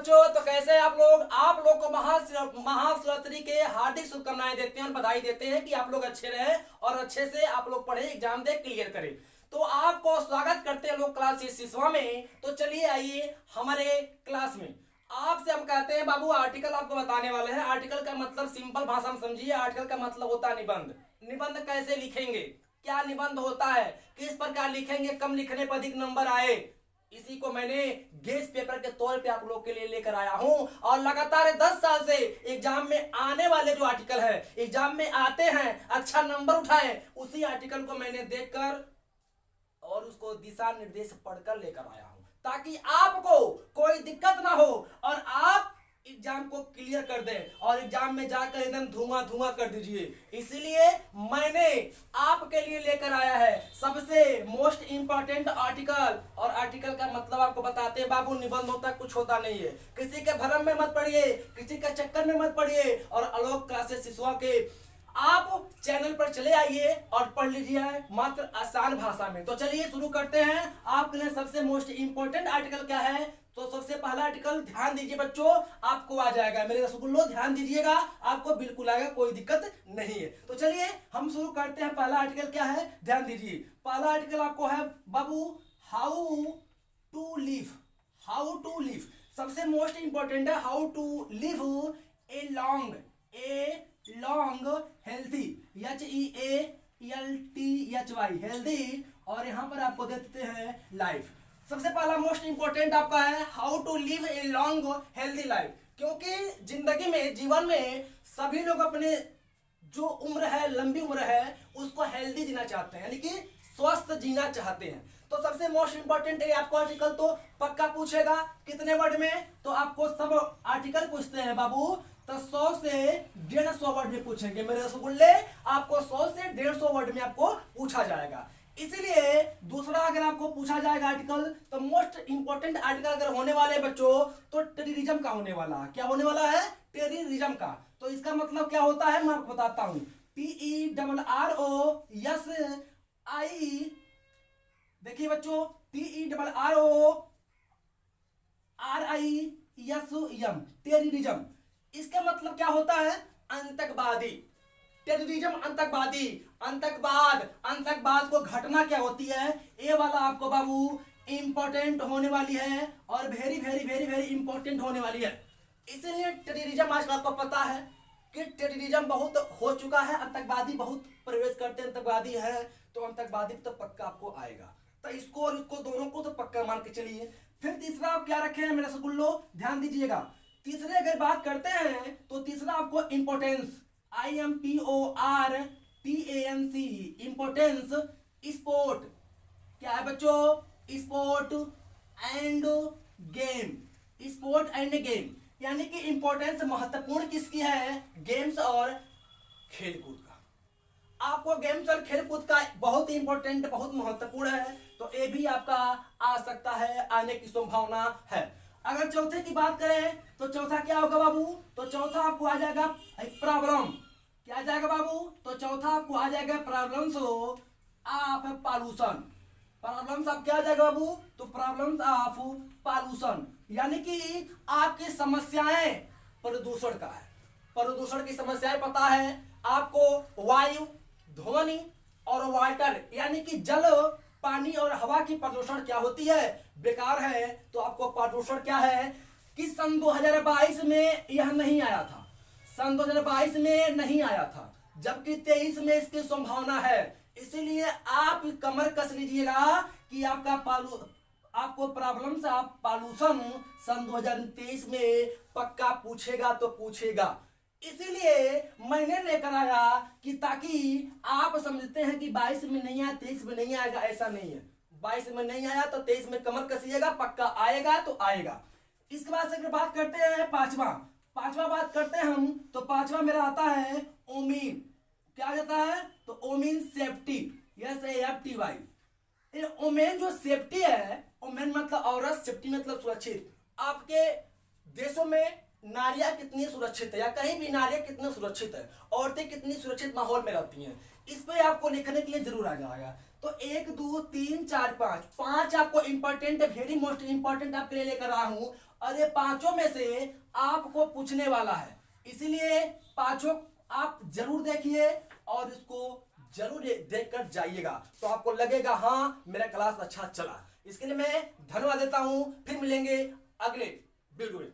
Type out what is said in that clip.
बच्चों, तो कैसे हैं आप लोग को महाशिवरात्रि के हार्दिक शुभकामनाएं देते हैं और बधाई देते हैं कि आप लोग अच्छे रहे और अच्छे से आप लोग पढ़े, एग्जाम दे, क्लियर करें। तो आपको स्वागत करते हैं लोग क्लास 6वां में। तो चलिए आइए हमारे क्लास में। आपसे हम कहते हैं बाबू आर्टिकल आपको बताने वाले हैं। आर्टिकल का मतलब सिंपल भाषा में समझिए। आर्टिकल का मतलब होता है निबंध। निबंध कैसे लिखेंगे, क्या निबंध होता है, किस प्रकार लिखेंगे, कम लिखने पर अधिक नंबर आए, इसी को मैंने गेस्ट पेपर के तौर पे आप लोग के लिए लेकर आया हूं। और लगातार 10 साल से एग्जाम में आने वाले जो आर्टिकल है, एग्जाम में आते हैं, अच्छा नंबर उठाए, उसी आर्टिकल को मैंने देखकर और उसको दिशा निर्देश पढ़कर लेकर आया हूं, ताकि आपको कोई दिक्कत ना हो और आप एग्जाम को क्लियर कर दें और एग्जाम में जाकर एकदम धुआं धुआं कर दीजिए। इसलिए मैंने आपके लिए लेकर आया है सबसे मोस्ट इंपॉर्टेंट आर्टिकल। और आर्टिकल का मतलब आपको बताते हैं बाबू, निबंध होता कुछ होता नहीं है। किसी के भरम में मत पड़िए, किसी के चक्कर में मत पड़िए। और आलोक क्लासेस शिशुआ के आप चैनल पर चले आइए और पढ़ लीजिए मात्र आसान भाषा में। तो चलिए शुरू करते हैं। आपके लिए सबसे मोस्ट इंपॉर्टेंट आर्टिकल क्या है, तो सबसे पहला आर्टिकल ध्यान दीजिए बच्चों, आपको आ जाएगा। मेरे रसगुल्लो ध्यान दीजिएगा, आपको बिल्कुल आएगा, कोई दिक्कत नहीं है। तो चलिए हम शुरू करते हैं। पहला आर्टिकल क्या है, ध्यान दीजिए। पहला आर्टिकल आपको है बाबू how to live. How to live सबसे मोस्ट इंपॉर्टेंट है। How to live a long healthy, HEALTHY healthy, और यहां पर आपको देते हैं लाइफ। सबसे पहला मोस्ट इंपॉर्टेंट आपका है how to live a long healthy life. क्योंकि जिंदगी में, जीवन में सभी लोग अपने जो उम्र है, लंबी उम्र है, उसको हेल्दी जीना चाहते हैं, यानी कि स्वस्थ जीना चाहते हैं। तो सबसे मोस्ट इंपॉर्टेंट है आपको आर्टिकल तो पक्का पूछेगा कितने वर्ड में, तो आपको सब आर्टिकल पूछते हैं बाबू, तो 100 से 150 वर्ड में पूछेंगे मेरे रसगुल्ले। आपको 100 से 150 वर्ड में आपको पूछा जाएगा। इसीलिए दूसरा अगर आपको पूछा जाएगा आर्टिकल, तो मोस्ट इंपॉर्टेंट आर्टिकल अगर होने वाले बच्चों, तो टेररिज्म का होने वाला है। क्या होने वाला है, टेररिज्म का। तो इसका मतलब क्या होता है मैं आपको बताता हूं। TERROSI, देखिए बच्चों, TERRORISM, टेररिज्म। इसका मतलब क्या होता है, आतंकवादी। टेररिज्म आतंकवादी, आतंकवाद को घटना क्या होती है, ये वाला आपको बाबू इंपॉर्टेंट होने वाली है और very very very very important होने वाली है। इसीलिए टेररिज्म आजकल आपको पता है कि टेररिज्म बहुत हो चुका है, आतंकवादी बहुत प्रवेश करते हैं, आतंकवादी है, तो आतंकवादी तो पक्का आपको आएगा। तो इसको और इसको दोनों को तो पक्का मान के चलिए। फिर तीसरा आप क्या रखे हैं मेरे रसगुल्लो, ध्यान दीजिएगा। तीसरे अगर बात करते हैं तो तीसरा आपको इंपोर्टेंस, IMPORTANC, इंपोर्टेंस। स्पोर्ट क्या है बच्चों, sport end game. Sport end game यानी कि इंपोर्टेंस महत्वपूर्ण किसकी है, गेम्स और खेलकूद का। आपको गेम्स और खेलकूद का बहुत इंपॉर्टेंट, बहुत महत्वपूर्ण है, तो ये भी आपका आ सकता है, आने की संभावना है। अगर चौथे की बात करें तो चौथा क्या होगा बाबू, तो चौथा आपको आ जाएगा प्रॉब्लम। क्या आ जाएगा बाबू, तो चौथा आपको आ जाएगा problems of pollution. Problems of क्या आ जाएगा बाबू, तो प्रॉब्लम्स ऑफ पॉल्यूशन, यानी कि आपकी समस्याएं प्रदूषण का है। प्रदूषण की समस्याएं पता है आपको, वायु, ध्वनि और वाटर, यानी कि जल, पानी और हवा की प्रदूषण क्या होती है, बेकार है। तो आपको प्रदूषण क्या है कि सन 2022 में यह नहीं आया था, सन 2022 में नहीं आया था, जबकि 23 में इसकी संभावना है। इसीलिए आप कमर कस लीजिएगा कि आपको प्रॉब्लम्स ऑफ पॉल्यूशन सन 2023 में पक्का पूछेगा तो पूछेगा। इसीलिए मैंने लेकर आया कि ताकि आप समझते हैं कि 22 में नहीं आया, 23 में नहीं आएगा, ऐसा नहीं है। 22 में नहीं आया तो 23 में कमर कसिएगा, पक्का आएगा तो आएगा। इसके बाद से अगर बात करते हैं पांचवा बात करते हैं हम, तो पांचवा मेरा आता है ओमीन। क्या जाता है, तो ओमीन सेफ्टी, SAFTY। ओमेन जो सेफ्टी है, ओमेन मतलब औरत, सेफ्टी मतलब सुरक्षित। आपके देशों में नारियां कितनी सुरक्षित है, या कहीं भी नारियां कितनी सुरक्षित है, औरतें कितनी सुरक्षित माहौल में रहती हैं, इस पे आपको लिखने के लिए जरूर आ जाएगा। तो 1 2 3 4 5 5 आपको इंपॉर्टेंट, वेरी मोस्ट इंपॉर्टेंट आपके लिए लेकर आया हूं, और ये पांचों में से आपको पूछने वाला है, इसीलिए पांचों आप जरूर देखिए और इसको जरूर देखकर जाइएगा, तो आपको लगेगा हाँ मेरा क्लास अच्छा चला। इसके लिए मैं धन्यवाद देता हूं, फिर मिलेंगे अगले वीडियो में।